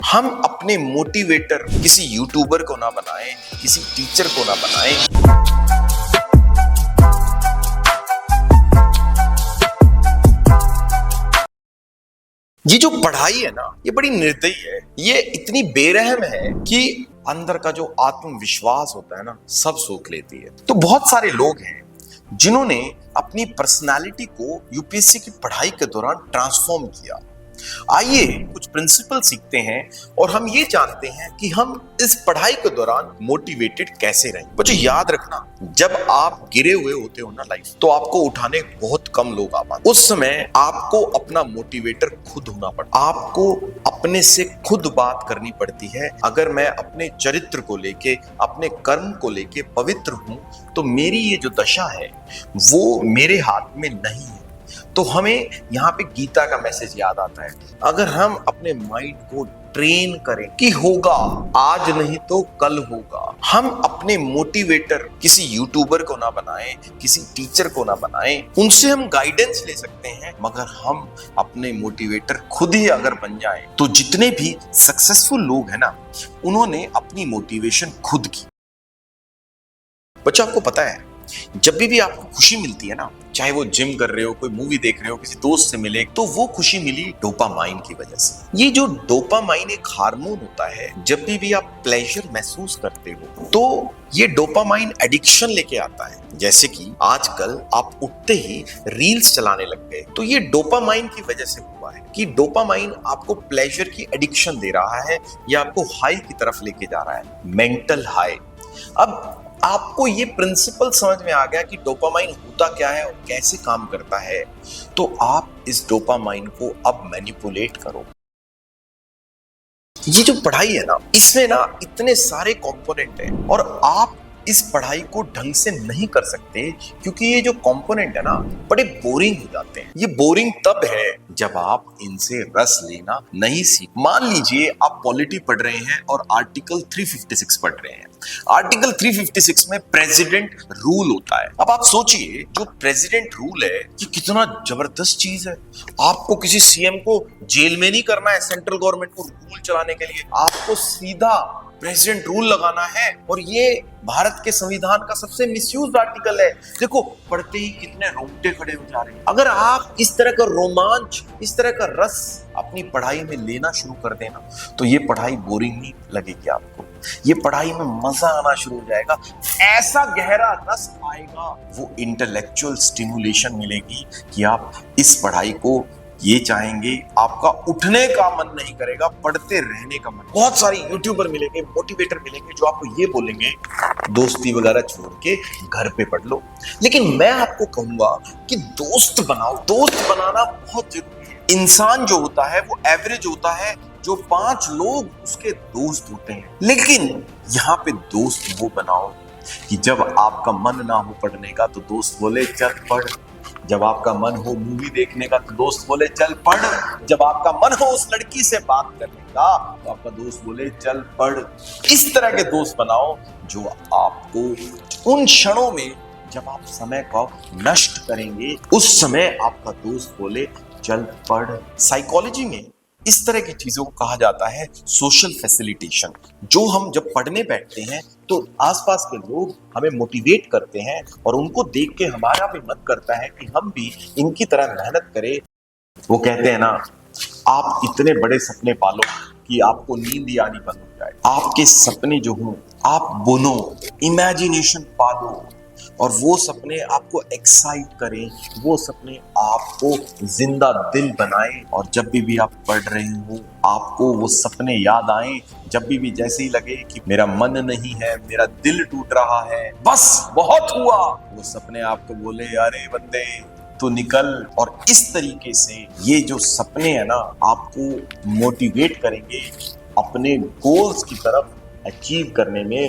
हम अपने मोटिवेटर किसी यूट्यूबर को ना बनाएं, किसी टीचर को ना बनाएं। ये जो पढ़ाई है ना, ये बड़ी निर्दयी है। ये इतनी बेरहम है कि अंदर का जो आत्मविश्वास होता है ना, सब सोख लेती है। तो बहुत सारे लोग हैं जिन्होंने अपनी पर्सनालिटी को यूपीएससी की पढ़ाई के दौरान ट्रांसफॉर्म किया। आइए कुछ प्रिंसिपल सीखते हैं और हम ये जानते हैं कि हम इस पढ़ाई के दौरान मोटिवेटेड कैसे रहें। मुझे याद रखना, जब आप गिरे हुए होते हो ना लाइफ, तो आपको उठाने बहुत कम लोग आ पाते। उस समय आपको अपना मोटिवेटर खुद होना पड़ता, आपको अपने से खुद बात करनी पड़ती है। अगर मैं अपने चरित्र को लेके, अपने कर्म को लेके पवित्र हूं, तो मेरी ये जो दशा है वो मेरे हाथ में नहीं है। तो हमें यहाँ पे गीता का मैसेज याद आता है। अगर हम अपने माइंड को ट्रेन करें कि होगा, आज नहीं तो कल होगा। हम अपने मोटिवेटर किसी यूट्यूबर को ना बनाएं, किसी टीचर को ना बनाएं। उनसे हम गाइडेंस ले सकते हैं, मगर हम अपने मोटिवेटर खुद ही अगर बन जाएं, तो जितने भी सक्सेसफुल लोग हैं ना, उन्होंने अपनी मोटिवेशन खुद की। बच्चा, आपको पता है, जब भी आपको खुशी मिलती है ना, चाहे वो जिम कर रहे हो, कोई मूवी देख रहे हो, किसी दोस्त से मिले, तो वो खुशी मिली डोपामाइन की वजह से। ये जो डोपामाइन एक हार्मोन होता है, जब भी आप प्लेजर महसूस करते हो, तो ये डोपामाइन एडिक्शन लेके आता है। जैसे कि आजकल आप उठते ही रील्स चलाने लग गए, तो ये डोपामाइन की वजह से हुआ है कि डोपामाइन आपको प्लेजर की एडिक्शन दे रहा है या आपको हाई की तरफ लेके जा रहा है, मेंटल हाई। अब आपको ये प्रिंसिपल समझ में आ गया कि डोपामाइन होता क्या है और कैसे काम करता है, तो आप इस डोपामाइन को अब मैनिपुलेट करो। ये जो पढ़ाई है ना, इसमें ना इतने सारे कंपोनेंट हैं और आप इस पढ़ाई को ढंग से नहीं कर सकते, क्योंकि ये जो कंपोनेंट है ना, बड़े बोरिंग हो जाते हैं। ये बोरिंग तब है जब आप इनसे रस लेना नहीं सीख। मान लीजिए आप पॉलिटी पढ़ रहे हैं और आर्टिकल 356 पढ़ रहे हैं। आर्टिकल 356 में प्रेसिडेंट रूल होता है। अब आप सोचिए, जो प्रेसिडेंट रूल है, ये कितना जबरदस्त चीज है। आपको किसी सीएम को जेल में नहीं करना है सेंट्रल गवर्नमेंट को रूल चलाने के लिए, आपको सीधा प्रेसिडेंट रूल लगाना है। और ये भारत के संविधान का सबसे मिसयूज्ड आर्टिकल है। देखो, पढ़ते ही कितने रोंगटे खड़े हो जा रहे हैं। अगर आप इस तरह का रोमांच, इस तरह का रस अपनी पढ़ाई में लेना शुरू कर देना, तो ये पढ़ाई बोरिंग नहीं लगेगी आपको। ये पढ़ाई में मजा आना शुरू हो जाएगा, ऐसा गहरा रस आएगा, वो इंटेलेक्चुअल स्टिमुलेशन मिलेगी कि आप इस पढ़ाई को ये चाहेंगे, आपका उठने का मन नहीं करेगा, पढ़ते रहने का मन। बहुत सारे यूट्यूबर मिलेंगे, मोटिवेटर मिलेंगे, जो आपको ये बोलेंगे दोस्ती वगैरह छोड़ के घर पे पढ़ लो। लेकिन मैं आपको कहूंगा कि दोस्त बनाओ। दोस्त बनाना बहुत जरूरी है। इंसान जो होता है वो एवरेज होता है, जो 5 लोग उसके दोस्त होते हैं। लेकिन यहाँ पे दोस्त वो बनाओ कि जब आपका मन ना हो पढ़ने का, तो दोस्त बोले चल पढ़। जब आपका मन हो मूवी देखने का, तो दोस्त बोले चल पढ़। जब आपका मन हो उस लड़की से बात करने का, तो आपका दोस्त बोले चल पढ़। इस तरह के दोस्त बनाओ जो आपको उन क्षणों में, जब आप समय को नष्ट करेंगे, उस समय आपका दोस्त बोले चल पढ़। साइकोलॉजी में इस तरह की चीजों को कहा जाता है सोशल फैसिलिटेशन। जो हम जब पढ़ने बैठते हैं, तो आसपास के लोग हमें मोटिवेट करते हैं और उनको देख के हमारा भी मन करता है कि हम भी इनकी तरह मेहनत करें। वो कहते हैं ना, आप इतने बड़े सपने पालो कि आपको नींद ही आनी बंद हो जाए। आपके सपने जो हों, आप बुनो, इमेजिनेशन पालो, और वो सपने आपको एक्साइट करें, वो सपने आपको जिंदा दिल बनाएं। और जब भी आप पढ़ रहे हो, आपको वो सपने याद आए। जब भी जैसे ही लगे कि मेरा मन नहीं है, मेरा दिल टूट रहा है, बस बहुत हुआ, वो सपने आपको बोले अरे बंदे तो निकल। और इस तरीके से ये जो सपने है ना, आपको मोटिवेट करेंगे अपने गोल्स की तरफ अचीव करने में।